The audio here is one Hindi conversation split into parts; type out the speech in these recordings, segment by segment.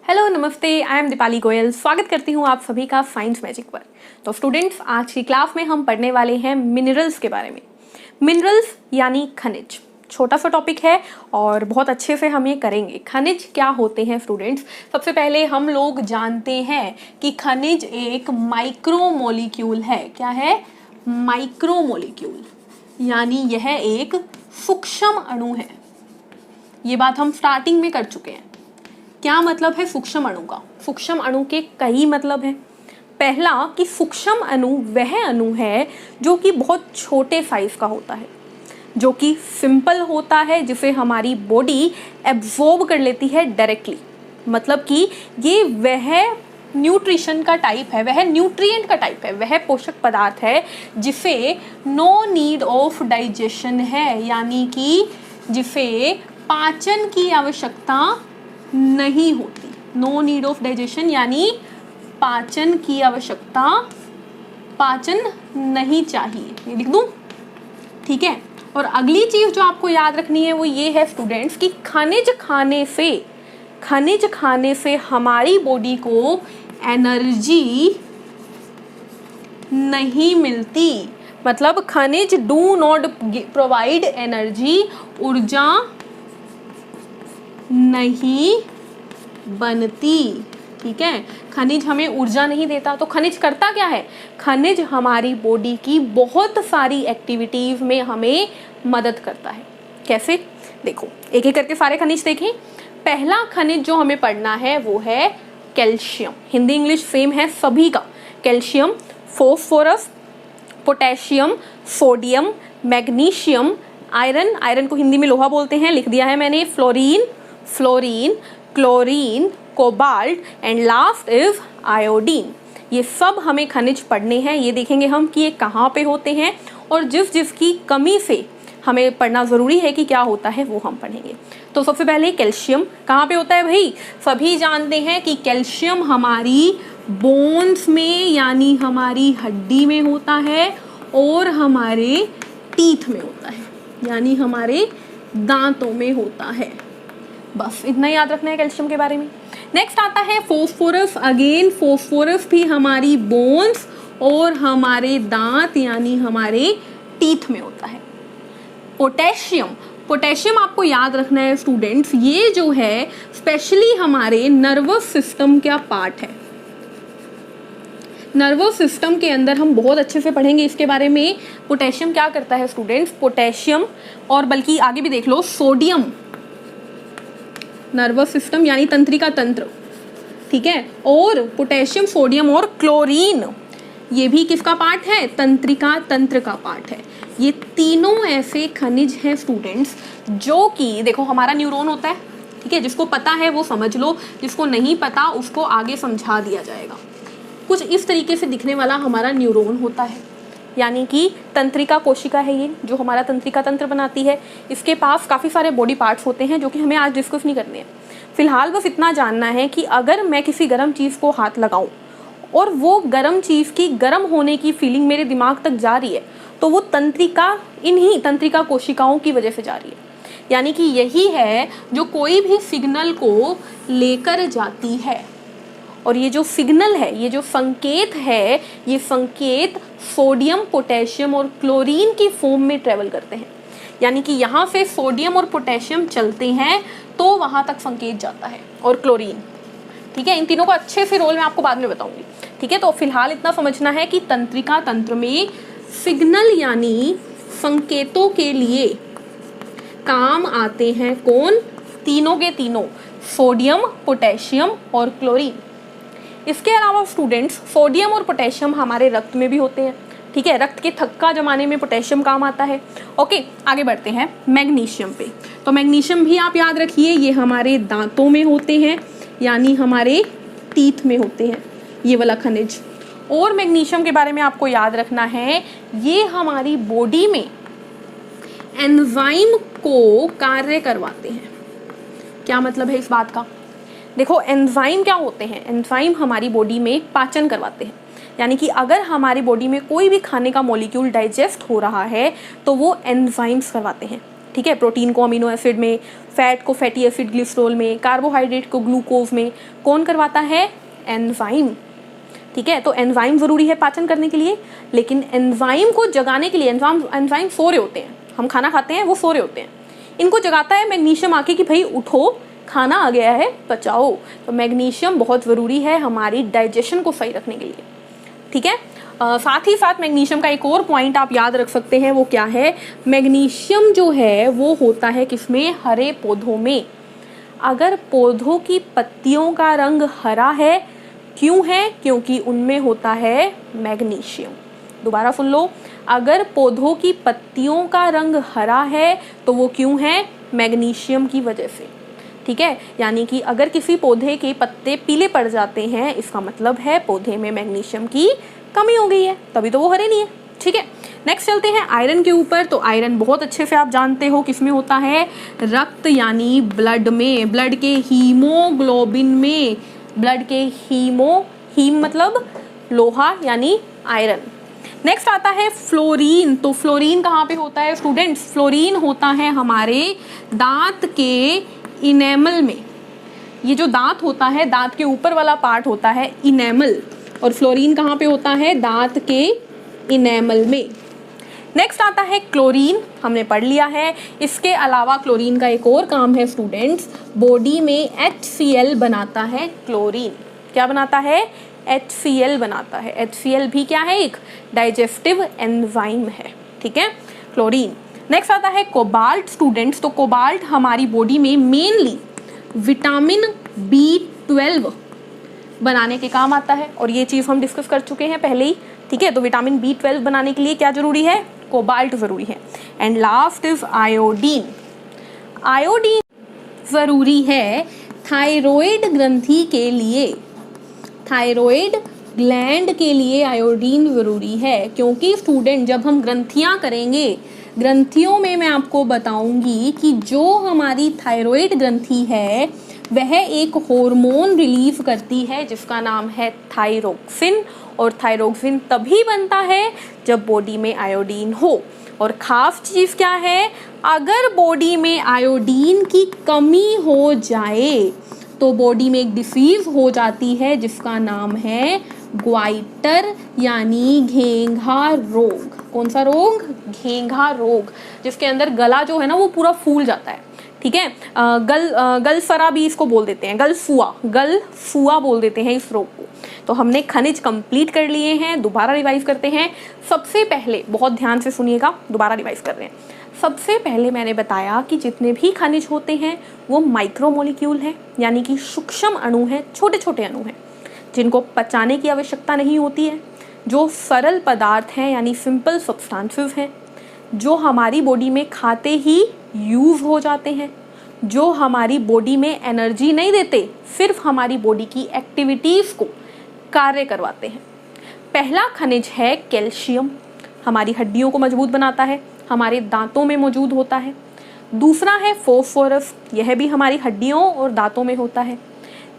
हेलो नमस्ते, आई एम दीपाली गोयल। स्वागत करती हूँ आप सभी का साइंस मैजिक पर। तो स्टूडेंट्स, आज की क्लास में हम पढ़ने वाले हैं मिनरल्स के बारे में। मिनरल्स यानी खनिज, छोटा सा टॉपिक है और बहुत अच्छे से हम ये करेंगे। खनिज क्या होते हैं स्टूडेंट्स? सबसे पहले हम लोग जानते हैं कि खनिज एक माइक्रोमोलिक्यूल है। क्या है? माइक्रोमोलिक्यूल, यानी यह एक सूक्ष्म अणु है। ये बात हम स्टार्टिंग में कर चुके हैं। क्या मतलब है सूक्ष्म अणु का? सूक्ष्म अणु के कई मतलब हैं। पहला कि सूक्ष्म अणु वह अणु है जो कि बहुत छोटे साइज का होता है, जो कि सिंपल होता है, जिसे हमारी बॉडी एब्जॉर्ब कर लेती है डायरेक्टली। मतलब कि ये वह न्यूट्रिशन का टाइप है, वह न्यूट्रिएंट का टाइप है, वह पोषक पदार्थ है जिसे नो नीड ऑफ डाइजेशन है, यानी कि जिसे पाचन की आवश्यकता नहीं होती। नो नीड ऑफ डाइजेशन यानी पाचन की आवश्यकता, पाचन नहीं चाहिए। ये लिख दूं? ठीक है। और अगली चीज जो आपको याद रखनी है वो ये है स्टूडेंट्स कि खनिज खाने से हमारी बॉडी को एनर्जी नहीं मिलती। मतलब खनिज डू नॉट प्रोवाइड एनर्जी, ऊर्जा नहीं बनती। ठीक है, खनिज हमें ऊर्जा नहीं देता। तो खनिज करता क्या है? खनिज हमारी बॉडी की बहुत सारी एक्टिविटीज में हमें मदद करता है। कैसे? देखो, एक एक करके सारे खनिज देखें। पहला खनिज जो हमें पढ़ना है वो है कैल्शियम। हिंदी इंग्लिश सेम है सभी का। Calcium, phosphorus, potassium, sodium, magnesium, iron को हिंदी में लोहा बोलते हैं, लिख दिया है मैंने। Fluorine, chlorine, cobalt and last is iodine. ये सब हमें खनिज पढ़ने हैं। ये देखेंगे हम कि ये कहाँ पे होते हैं और जिसकी कमी से हमें पढ़ना ज़रूरी है कि क्या होता है वो हम पढ़ेंगे। तो सबसे पहले कैल्शियम कहाँ पे होता है भाई? सभी जानते हैं कि कैल्शियम हमारी बोन्स में यानी हमारी हड्डी में होता है और हमारे टीथ में होता है, यानी हमारे दांतों में होता है। बस इतना याद रखना है कैल्शियम के बारे में। नेक्स्ट आता है फॉस्फोरस। अगेन फॉस्फोरस भी हमारी बोन्स और हमारे दांत यानी हमारे टीथ में होता है। पोटेशियम आपको याद रखना है स्टूडेंट्स, ये जो है स्पेशली हमारे नर्वस सिस्टम का पार्ट है। नर्वस सिस्टम के अंदर हम बहुत अच्छे से पढ़ेंगे इसके बारे में। पोटेशियम क्या करता है स्टूडेंट्स? पोटेशियम और बल्कि आगे भी देख लो, सोडियम, नर्वस सिस्टम यानी तंत्रिका तंत्र, ठीक है। और पोटेशियम, सोडियम और क्लोरीन, ये भी किसका पार्ट है? तंत्रिका तंत्र का पार्ट है। ये तीनों ऐसे खनिज हैं स्टूडेंट्स जो कि देखो, हमारा न्यूरॉन होता है, ठीक है। जिसको पता है वो समझ लो, जिसको नहीं पता उसको आगे समझा दिया जाएगा। कुछ इस तरीके से दिखने वाला हमारा न्यूरॉन होता है, यानी कि तंत्रिका कोशिका है ये जो हमारा तंत्रिका तंत्र बनाती है। इसके पास काफ़ी सारे बॉडी पार्ट्स होते हैं जो कि हमें आज डिस्कस नहीं करने हैं। फिलहाल बस इतना जानना है कि अगर मैं किसी गर्म चीज़ को हाथ लगाऊं और वो गर्म चीज़ की गर्म होने की फीलिंग मेरे दिमाग तक जा रही है, तो वो इन्हीं तंत्रिका कोशिकाओं की वजह से जा रही है। यानी कि यही है जो कोई भी सिग्नल को लेकर जाती है। और ये जो सिग्नल है, ये जो संकेत है, ये संकेत सोडियम, पोटेशियम और क्लोरीन की फॉर्म में ट्रेवल करते हैं। यानी कि यहाँ से सोडियम और पोटेशियम चलते हैं तो वहाँ तक संकेत जाता है, और क्लोरीन, ठीक है। इन तीनों को अच्छे से रोल मैं आपको बाद में बताऊंगी, ठीक है। तो फिलहाल इतना समझना है कि तंत्रिका तंत्र में सिग्नल यानी संकेतों के लिए काम आते हैं कौन? तीनों के तीनों, सोडियम, पोटेशियम और क्लोरीन। इसके अलावा स्टूडेंट्स, सोडियम और पोटेशियम हमारे रक्त में भी होते हैं, ठीक है। रक्त के थक्का जमाने में पोटेशियम काम आता है। ओके, आगे बढ़ते हैं मैग्नीशियम पे। तो मैग्नीशियम भी आप याद रखिए, ये हमारे दांतों में होते हैं, यानी हमारे टीथ में होते हैं, ये वाला खनिज। और मैग्नीशियम के बारे में आपको याद रखना है, ये हमारी बॉडी में एंजाइम को कार्य करवाते हैं। क्या मतलब है इस बात का? देखो, एंजाइम क्या होते हैं? एंजाइम हमारी बॉडी में पाचन करवाते हैं। यानी कि अगर हमारी बॉडी में कोई भी खाने का मॉलिक्यूल डाइजेस्ट हो रहा है तो वो एंजाइम्स करवाते हैं। ठीक है, प्रोटीन को अमीनो एसिड में, फैट को फैटी एसिड ग्लिसरॉल में, कार्बोहाइड्रेट को ग्लूकोज में, कौन करवाता है? एंजाइम। ठीक है, तो एंजाइम ज़रूरी है पाचन करने के लिए, लेकिन एंजाइम को जगाने के लिए एंजाइम सो रहे होते हैं, हम खाना खाते हैं वो सो रहे होते हैं, इनको जगाता है मैग्नीशियम आके कि भाई उठो, खाना आ गया है, पचाओ। तो मैग्नीशियम बहुत ज़रूरी है हमारी डाइजेशन को सही रखने के लिए। ठीक है, साथ ही साथ मैग्नीशियम का एक और पॉइंट आप याद रख सकते हैं, वो क्या है? मैग्नीशियम जो है वो होता है किसमें? हरे पौधों में। अगर पौधों की पत्तियों का रंग हरा है, क्यों है? क्योंकि उनमें होता है मैग्नीशियम। दोबारा सुन लो, अगर पौधों की पत्तियों का रंग हरा है तो वो क्यों है? मैग्नीशियम की वजह से। ठीक है, यानी कि अगर किसी पौधे के पत्ते पीले पड़ जाते हैं, इसका मतलब है पौधे में मैग्नीशियम की कमी हो गई है, तभी तो वो हरे नहीं है। ठीक है, नेक्स्ट चलते हैं आयरन के ऊपर। तो आयरन बहुत अच्छे से आप जानते हो किसमें होता है? रक्त यानी ब्लड में, ब्लड के हीमोग्लोबिन में, ब्लड के हीम मतलब लोहा यानी आयरन। नेक्स्ट आता है फ्लोरीन। तो फ्लोरीन कहाँ पे होता है स्टूडेंट्स? फ्लोरीन होता है हमारे दांत के इनेमल में। ये जो दांत होता है, दांत के ऊपर वाला पार्ट होता है इनेमल, और फ्लोरीन कहाँ पे होता है? दांत के इनेमल में। नेक्स्ट आता है क्लोरीन, हमने पढ़ लिया है। इसके अलावा क्लोरीन का एक और काम है स्टूडेंट्स, बॉडी में HCl बनाता है क्लोरीन। क्या बनाता है? HCl बनाता है। HCl भी क्या है? एक डाइजेस्टिव एंजाइम है। ठीक है, क्लोरीन। नेक्स्ट आता है कोबाल्ट स्टूडेंट्स। तो कोबाल्ट हमारी बॉडी में मेनली विटामिन B12 बनाने के काम आता है, और ये चीज़ हम डिस्कस कर चुके हैं पहले ही। ठीक है, तो विटामिन B12 बनाने के लिए क्या जरूरी है? कोबाल्ट जरूरी है। And last is iodine. Iodine जरूरी है थायराइड ग्रंथि के लिए, थायराइड ग्लैंड के लिए आयोडीन ज़रूरी है। क्योंकि स्टूडेंट जब हम ग्रंथियां करेंगे, ग्रंथियों में मैं आपको बताऊंगी कि जो हमारी थायराइड ग्रंथि है वह एक हार्मोन रिलीज करती है जिसका नाम है थायरोक्सिन, और थायरोक्सिन तभी बनता है जब बॉडी में आयोडीन हो। और ख़ास चीज़ क्या है? अगर बॉडी में आयोडीन की कमी हो जाए तो बॉडी में एक डिसीज हो जाती है जिसका नाम है ग्वाइटर यानी घेंघा रोग। कौन सा रोग? घेंघा रोग, जिसके अंदर गला जो है ना वो पूरा फूल जाता है। ठीक है, गलफरा भी इसको बोल देते हैं, गलफुआ बोल देते हैं इस रोग को। तो हमने खनिज कंप्लीट कर लिए हैं, दोबारा रिवाइज करते हैं। सबसे पहले बहुत ध्यान से सुनिएगा, दोबारा रिवाइज कर रहे हैं। सबसे पहले मैंने बताया कि जितने भी खनिज होते हैं वो माइक्रोमोलिक्यूल हैं, यानी कि सूक्ष्म अणु हैं, छोटे छोटे अणु हैं जिनको पचाने की आवश्यकता नहीं होती है, जो सरल पदार्थ हैं यानी सिंपल सब्सटेंसेस हैं, जो हमारी बॉडी में खाते ही यूज हो जाते हैं, जो हमारी बॉडी में एनर्जी नहीं देते, सिर्फ हमारी बॉडी की एक्टिविटीज़ को कार्य करवाते हैं। पहला खनिज है कैल्शियम, हमारी हड्डियों को मजबूत बनाता है, हमारे दांतों में मौजूद होता है। दूसरा है फॉस्फोरस, यह भी हमारी हड्डियों और दांतों में होता है।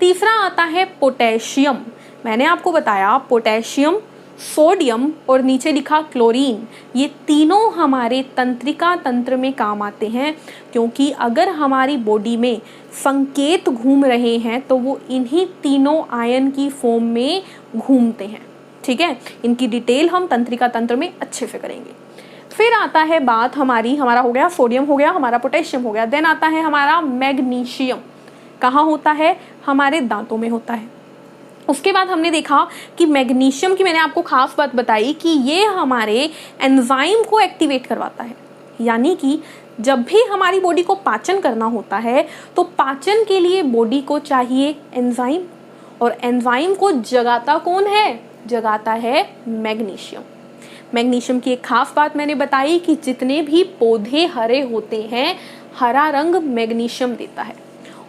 तीसरा आता है पोटेशियम, मैंने आपको बताया पोटेशियम, सोडियम और नीचे लिखा क्लोरीन, ये तीनों हमारे तंत्रिका तंत्र में काम आते हैं, क्योंकि अगर हमारी बॉडी में संकेत घूम रहे हैं तो वो इन्हीं तीनों आयन की फॉर्म में घूमते हैं। ठीक है, इनकी डिटेल हम तंत्रिका तंत्र में अच्छे से करेंगे। फिर आता है बात हमारा हो गया सोडियम, हो गया हमारा पोटेशियम, हो गया। देन आता है हमारा मैग्नीशियम, कहाँ होता है? हमारे दांतों में होता है। उसके बाद हमने देखा कि मैग्नीशियम की मैंने आपको खास बात बताई कि ये हमारे एंजाइम को एक्टिवेट करवाता है, यानी कि जब भी हमारी बॉडी को पाचन करना होता है तो पाचन के लिए बॉडी को चाहिए एंजाइम, और एंजाइम को जगाता कौन है? जगाता है मैग्नीशियम। मैग्नीशियम की एक खास बात मैंने बताई कि जितने भी पौधे हरे होते हैं, हरा रंग मैग्नीशियम देता है,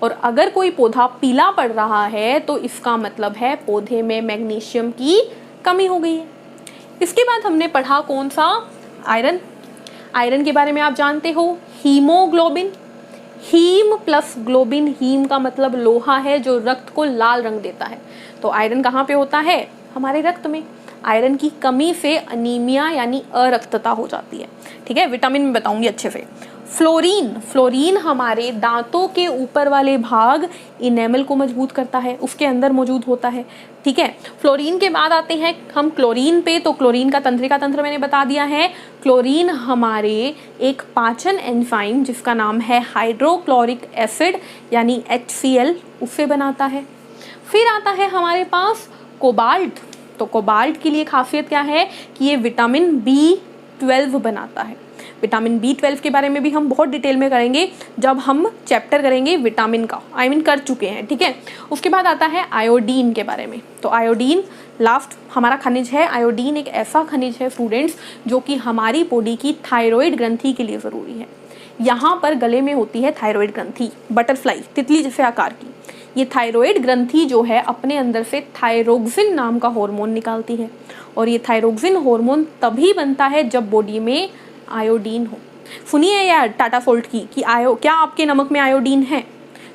और अगर कोई पौधा पीला पड़ रहा है तो इसका मतलब है पौधे में मैग्नीशियम की कमी हो गई है। इसके बाद हमने पढ़ा कौन सा? आयरन। आयरन के बारे में आप जानते हो, haemoglobin, haem plus globin, haem का मतलब लोहा है जो रक्त को लाल रंग देता है। तो आयरन कहाँ पे होता है? हमारे रक्त में। आयरन की कमी से अनीमिया यानी अरक्तता हो जाती है। ठीक है, विटामिन में बताऊंगी अच्छे से। फ्लोरीन, फ्लोरीन हमारे दांतों के ऊपर वाले भाग इनेमल को मजबूत करता है, उसके अंदर मौजूद होता है। ठीक है, फ्लोरीन के बाद आते हैं हम क्लोरीन पे। तो क्लोरीन का तंत्रिका तंत्र मैंने बता दिया है। क्लोरीन हमारे एक पाचन एंजाइम जिसका नाम है हाइड्रोक्लोरिक एसिड यानी HCl, उससे बनाता है। फिर आता है हमारे पास कोबाल्ट। तो कोबाल्ट की लिए खासियत क्या है कि ये विटामिन B12 बनाता है। विटामिन B12 के बारे में भी हम बहुत डिटेल में करेंगे जब हम चैप्टर करेंगे विटामिन का, कर चुके हैं। ठीक है, उसके बाद आता है आयोडीन के बारे में। तो आयोडीन लास्ट हमारा खनिज है। आयोडीन एक ऐसा खनिज है स्टूडेंट्स जो कि हमारी बॉडी की थायराइड ग्रंथि के लिए ज़रूरी है। यहाँ पर गले में होती है थायराइड ग्रंथि, बटरफ्लाई, तितली जैसे आकार की। ये थायराइड ग्रंथि जो है अपने अंदर से थायरोक्सिन नाम का हार्मोन निकालती है, और ये थायरोक्सिन हार्मोन तभी बनता है जब बॉडी में आयोडीन हो। सुनिए यार टाटा फोल्ट की कि क्या आपके नमक में आयोडीन है?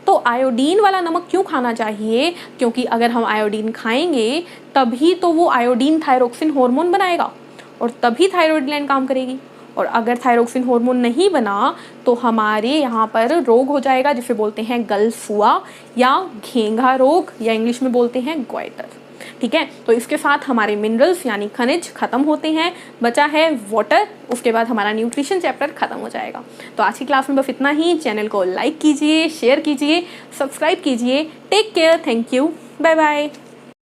तो आयोडीन वाला नमक क्यों खाना चाहिए? क्योंकि अगर हम आयोडीन खाएंगे तभी तो वो आयोडीन थायरोक्सिन हार्मोन बनाएगा और तभी थायराइड ग्लैंड काम करेगी। और अगर थायरोक्सिन हार्मोन नहीं बना तो हमारे यहाँ पर रोग हो जाएगा जिसे बोलते हैं गलफुआ या घेंघा रोग, या इंग्लिश में बोलते हैं ग्वाइटर। ठीक है, तो इसके साथ हमारे मिनरल्स यानी खनिज खत्म होते हैं, बचा है वाटर। उसके बाद हमारा न्यूट्रिशन चैप्टर खत्म हो जाएगा। तो आज की क्लास में बस इतना ही। चैनल को लाइक कीजिए, शेयर कीजिए, सब्सक्राइब कीजिए। Take care, thank you, bye bye.